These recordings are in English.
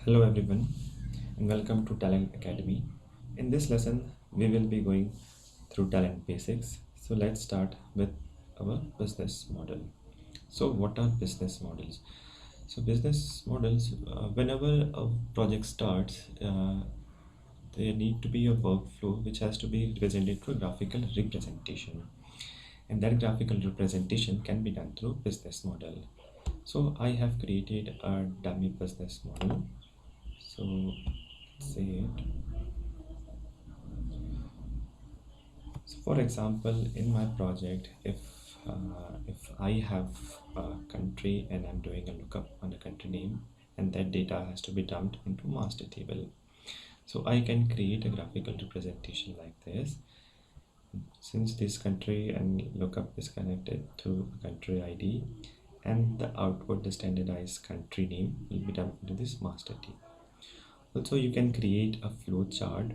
Hello everyone and welcome to Talent Academy. In this lesson, we will be going through talent basics. So let's start with our business model. So what are business models? So business models, whenever a project starts, there need to be a workflow which has to be represented through a graphical representation. And that graphical representation can be done through business model. So I have created a dummy business model. So say it. So for example, in my project, if I have a country and I'm doing a lookup on the country name, and that data has to be dumped into master table. So I can create a graphical representation like this. Since this country and lookup is connected to a country ID, and the output, the standardized country name, will be dumped into this master table. Also, you can create a flow chart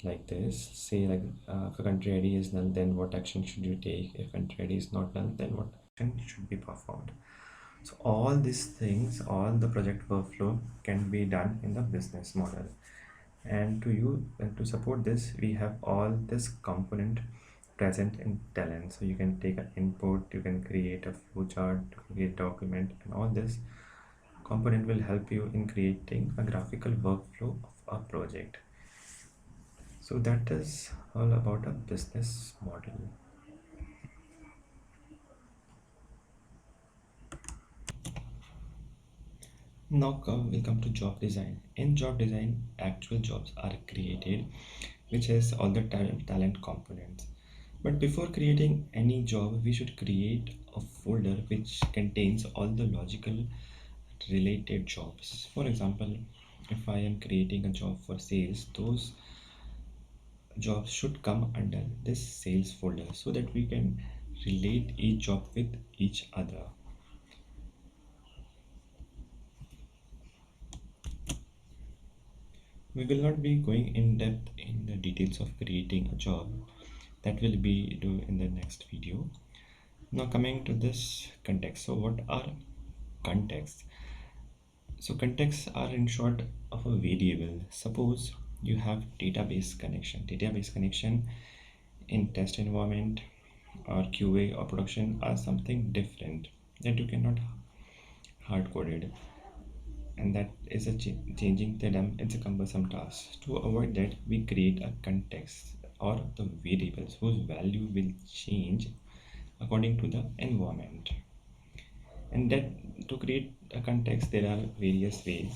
like this. Say like if a country ID is null, then what action should you take? If country ID is not null, then what action should be performed? So all these things, all the project workflow can be done in the business model. And to support this, we have all this component present in Talend. So you can take an input, you can create a flowchart, you can create a document, and all this component will help you in creating a graphical workflow of a project. So that is all about a business model. Now we come to job design. In job design, actual jobs are created, which has all the talent components. But before creating any job, we should create a folder which contains all the logical related jobs. For example, if I am creating a job for sales, those jobs should come under this sales folder so that we can relate each job with each other. We will not be going in depth in the details of creating a job. That will be do in the next video. Now coming to this context. So what are contexts? So contexts are in short of a variable. Suppose you have database connection. Database connection in test environment or QA or production are something different that you cannot hard coded, and that is a changing them. It's a cumbersome task. To avoid that, we create a context or the variables whose value will change according to the environment. And that to create a context, there are various ways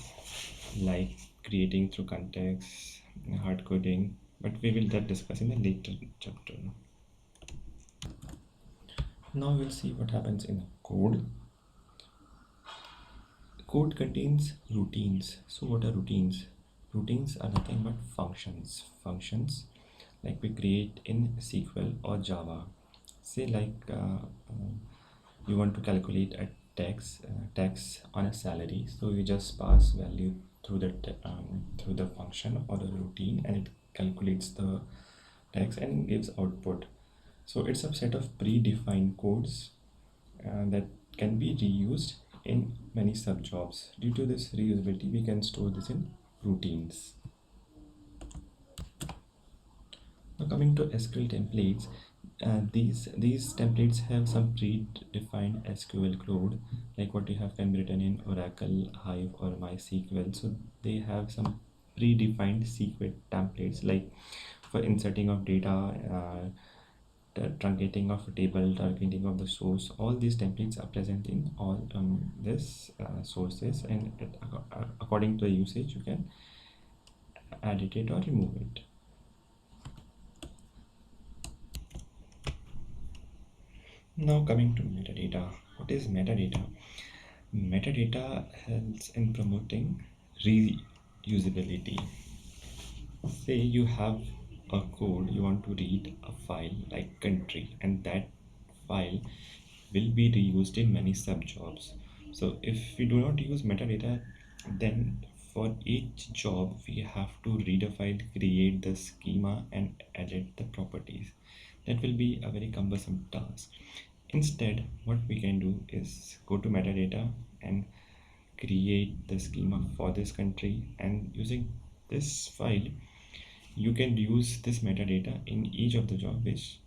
like creating through context, hard coding, but we will that discuss in the later chapter. Now we'll see what happens in code. Code contains routines. So what are routines? Routines are nothing but functions. Functions like we create in SQL or Java. Say like you want to calculate a tax on a salary. So you just pass value through the function or the routine, and it calculates the tax and gives output. So it's a set of predefined codes that can be reused in many sub jobs. Due to this reusability, we can store this in routines. Now coming to SQL templates, these templates have some predefined SQL code, like what you have can be written in Oracle, Hive, or MySQL. So they have some predefined SQL templates, like for inserting of data, the truncating of a table, truncating of the source. All these templates are present in all this sources, and according to the usage, you can edit it or remove it. Now coming to metadata. What is metadata? Metadata helps in promoting reusability. Say you have a code, you want to read a file like country, and that file will be reused in many sub jobs. So if we do not use metadata, then for each job we have to read the file, create the schema, and edit the properties. That will be a very cumbersome task. Instead, what we can do is go to metadata and create the schema for this country, and using this file you can use this metadata in each of the job which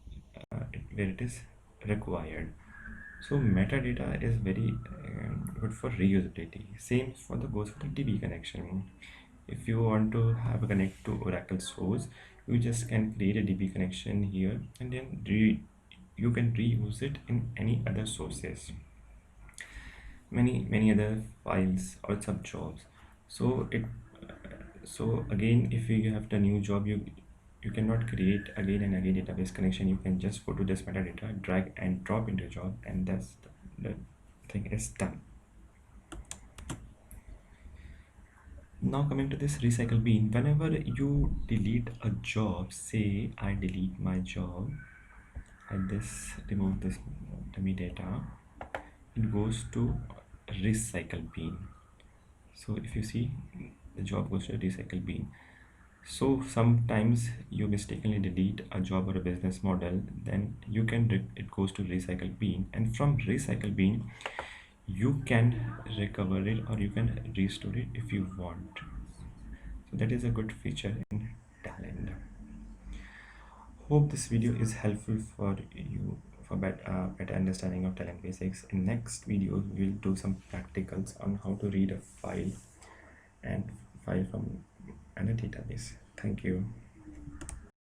where it is required. So metadata is very good for reusability. Same for the goes for the DB connection. If you want to have a connect to Oracle source, you just can create a DB connection here, and then you can reuse it in any other sources, many other files or sub jobs. So it so again, if you have the new job, you cannot create again and again database connection. You can just go to this metadata, drag and drop into a job, and that's the thing is done. Now coming to this recycle bean, whenever you delete a job, say I delete my job, and this remove this dummy data, it goes to recycle bean. So if you see, the job goes to recycle bean. So sometimes you mistakenly delete a job or a business model, then you can it goes to recycle bean, and from recycle bean you can recover it or you can restore it if you want. So that is a good feature in Talend. Hope this video is helpful for you for better understanding of Talend basics. In next video we'll do some practicals on how to read a file and file from a database. Thank you.